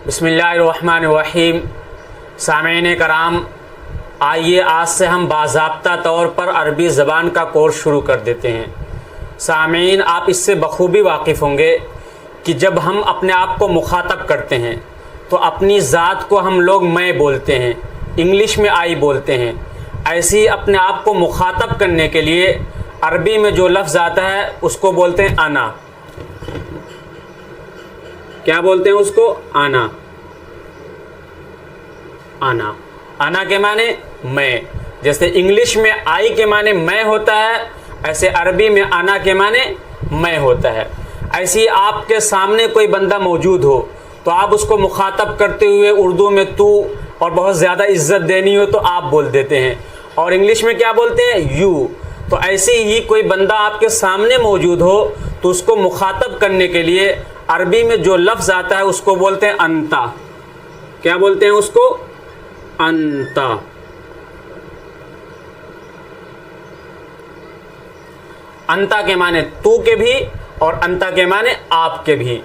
बिस्मिल्लाहिर्रहमानिर्रहीम। सामीन कराम, आइए आज से हम बाज़ाब्ता तौर पर अरबी ज़बान का कोर्स शुरू कर देते हैं। सामीन, आप इससे बखूबी वाकिफ़ होंगे कि जब हम अपने आप को मुखातब करते हैं तो अपनी ज़ात को हम लोग मैं बोलते हैं, इंग्लिश में आई बोलते हैं। ऐसे ही अपने आप को मुखातब करने के लिए अरबी में जो लफ्ज़ आता है उसको बोलते हैं अना। क्या बोलते हैं उसको? आना। आना, आना के माने मैं। जैसे इंग्लिश में आई के माने मैं होता है, ऐसे अरबी में आना के माने मैं होता है। ऐसे ही आपके सामने कोई बंदा मौजूद हो तो आप उसको मुखातब करते हुए उर्दू में तू, और बहुत ज़्यादा इज्जत देनी हो तो आप बोल देते हैं, और इंग्लिश में क्या बोलते हैं? यू। तो ऐसे ही कोई बंदा आपके सामने मौजूद हो तो उसको मुखातब करने के लिए अरबी में जो लफ्ज़ आता है उसको बोलते हैं अंता। क्या बोलते हैं उसको? अंता। अंता के माने तू के भी और अंता के माने आपके भी।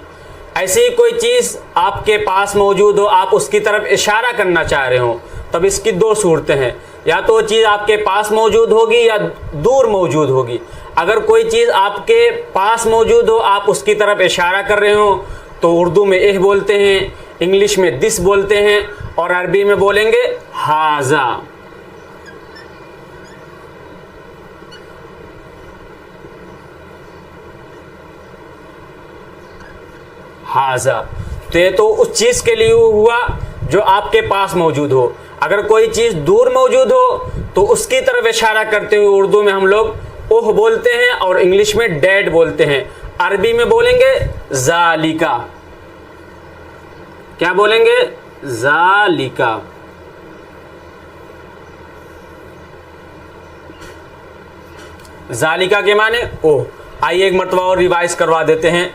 ऐसी कोई चीज़ आपके पास मौजूद हो, आप उसकी तरफ इशारा करना चाह रहे हो, तब इसकी दो सूरतें हैं। या तो वो चीज़ आपके पास मौजूद होगी या दूर मौजूद होगी। अगर कोई चीज़ आपके पास मौजूद हो, आप उसकी तरफ इशारा कर रहे हो, तो उर्दू में एह बोलते हैं, इंग्लिश में दिस बोलते हैं, और अरबी में बोलेंगे हाजा। हाजा तो ये तो उस चीज़ के लिए हुआ जो आपके पास मौजूद हो। अगर कोई चीज़ दूर मौजूद हो तो उसकी तरफ इशारा करते हुए उर्दू में हम लोग ओह बोलते हैं और इंग्लिश में डैड बोलते हैं। अरबी में बोलेंगे ज़ालिका। क्या बोलेंगे? ज़ालिका। ज़ालिका के माने ओह। आइए एक मरतबा और रिवाइज करवा देते हैं।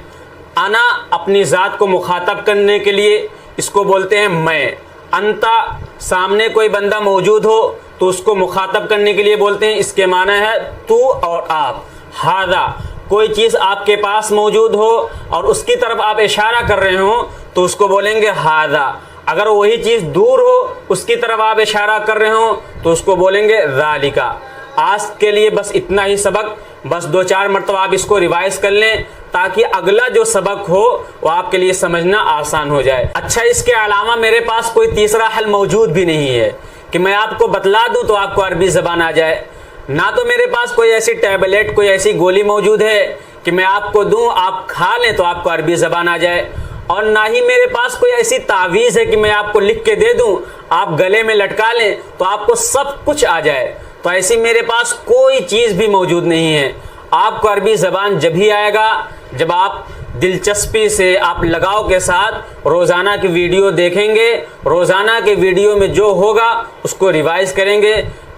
अना अपनी ज़ात को मुखातब करने के लिए इसको बोलते हैं मैं। अंता सामने कोई बंदा मौजूद हो तो उसको मुखातब करने के लिए बोलते हैं, इसके माना है तू और आप। हादा कोई चीज़ आपके पास मौजूद हो और उसकी तरफ आप इशारा कर रहे हो तो उसको बोलेंगे हादा। अगर वही चीज़ दूर हो, उसकी तरफ आप इशारा कर रहे हो तो उसको बोलेंगे ज़ालिका। आज के लिए बस इतना ही सबक। बस 2-4 मरतबा आप इसको रिवाइज कर लें ताकि अगला जो सबक हो वो आपके लिए समझना आसान हो जाए। अच्छा, इसके अलावा मेरे पास कोई तीसरा हल मौजूद भी नहीं है कि मैं आपको बतला दूं तो आपको अरबी ज़बान आ जाए। ना तो मेरे पास कोई ऐसी टैबलेट, कोई ऐसी गोली मौजूद है कि मैं आपको दूं, आप खा लें तो आपको अरबी ज़बान आ जाए, और ना ही मेरे पास कोई ऐसी तावीज़ है कि मैं आपको लिख के दे दूं, आप गले में लटका लें तो आपको सब कुछ आ जाए। तो ऐसी मेरे पास कोई चीज़ भी मौजूद नहीं है। आपको अरबी ज़बान जब ही आएगा जब आप दिलचस्पी से, आप लगाव के साथ रोज़ाना की वीडियो देखेंगे, रोज़ाना के वीडियो में जो होगा उसको रिवाइज करेंगे।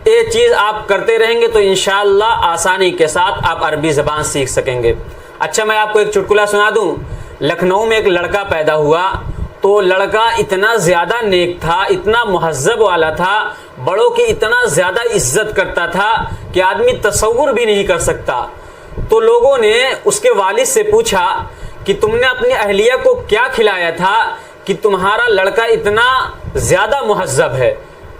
ये चीज़ आप करते रहेंगे तो इंशाअल्लाह आसानी के साथ आप अरबी ज़बान सीख सकेंगे। अच्छा, मैं आपको एक चुटकुला सुना दूं। लखनऊ में एक लड़का पैदा हुआ तो लड़का इतना ज़्यादा नेक था, इतना मुहज़्ज़ब वाला था, बड़ों की इतना ज़्यादा इज्जत करता था कि आदमी तसव्वुर भी नहीं कर सकता। तो लोगों ने उसके वालिद से पूछा कि तुमने अपनी अहलिया को क्या खिलाया था कि तुम्हारा लड़का इतना ज़्यादा मुहज़्ज़ब है?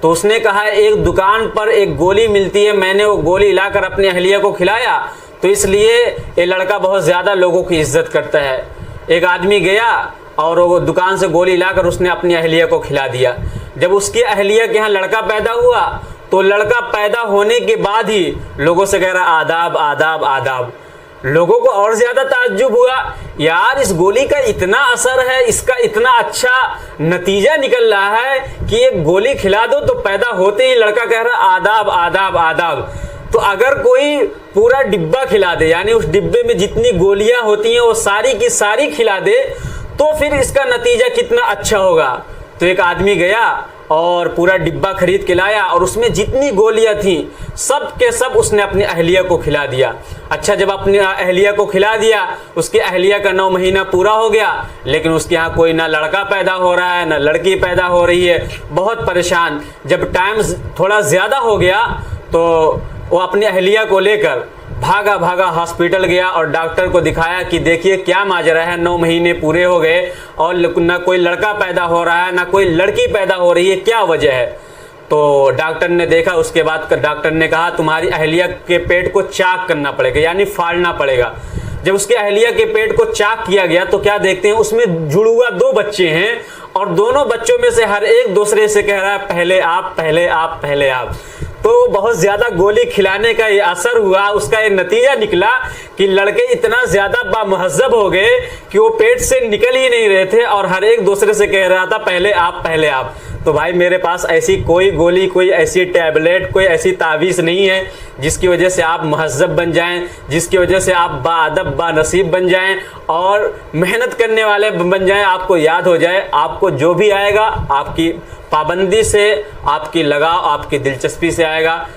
तो उसने कहा, एक दुकान पर एक गोली मिलती है, मैंने वो गोली लाकर अपनी अहलिया को खिलाया, तो इसलिए ये लड़का बहुत ज़्यादा लोगों की इज्जत करता है। एक आदमी गया और वो दुकान से गोली लाकर उसने अपनी अहलिया को खिला दिया। जब उसकी अहलिया के यहाँ लड़का पैदा हुआ तो लड़का पैदा होने के बाद ही लोगों से कह रहा आदाब आदाब आदाब। लोगों को और ज़्यादा ताज्जुब हुआ, यार इस गोली का इतना असर है, इसका इतना अच्छा नतीजा निकल रहा है कि एक गोली खिला दो तो पैदा होते ही लड़का कह रहा आदाब आदाब आदाब। तो अगर कोई पूरा डिब्बा खिला दे, यानी उस डिब्बे में जितनी गोलियां होती हैं वो सारी की सारी खिला दे, तो फिर इसका नतीजा कितना अच्छा होगा। तो एक आदमी गया और पूरा डिब्बा खरीद के लाया और उसमें जितनी गोलियां थीं सब के सब उसने अपनी अहलिया को खिला दिया। अच्छा, जब अपनी अहलिया को खिला दिया, उसकी अहलिया का 9 महीना पूरा हो गया, लेकिन उसके यहाँ कोई ना लड़का पैदा हो रहा है ना लड़की पैदा हो रही है, बहुत परेशान। जब टाइम थोड़ा ज़्यादा हो गया तो वो अपनी अहलिया को लेकर भागा भागा हॉस्पिटल गया और डॉक्टर को दिखाया कि देखिए क्या माजरा है, 9 महीने पूरे हो गए और ना कोई लड़का पैदा हो रहा है ना कोई लड़की पैदा हो रही है, क्या वजह है। तो डॉक्टर ने देखा, उसके बाद डॉक्टर ने कहा तुम्हारी अहलिया के पेट को चाक करना पड़ेगा, यानी फाड़ना पड़ेगा। जब उसके अहलिया के पेट को चाक किया गया तो क्या देखते हैं, उसमें जुड़ुआ 2 बच्चे हैं और दोनों बच्चों में से हर एक दूसरे से कह रहा है पहले आप, पहले आप, पहले आप। तो बहुत ज़्यादा गोली खिलाने का ये असर हुआ, उसका ये नतीजा निकला कि लड़के इतना ज़्यादा बामहज़्ज़ब हो गए कि वो पेट से निकल ही नहीं रहे थे और हर एक दूसरे से कह रहा था पहले आप, पहले आप। तो भाई मेरे पास ऐसी कोई गोली, कोई ऐसी टैबलेट, कोई ऐसी तावीज़ नहीं है जिसकी वजह से आप महज़्ज़ब बन जाएं, जिसकी वजह से आप बाअदब बानसीब बन जाएं और मेहनत करने वाले बन जाएं, आपको याद हो जाए आपको जो भी आएगा आपकी पाबंदी से, आपकी लगाव, आपकी दिलचस्पी से आएगा।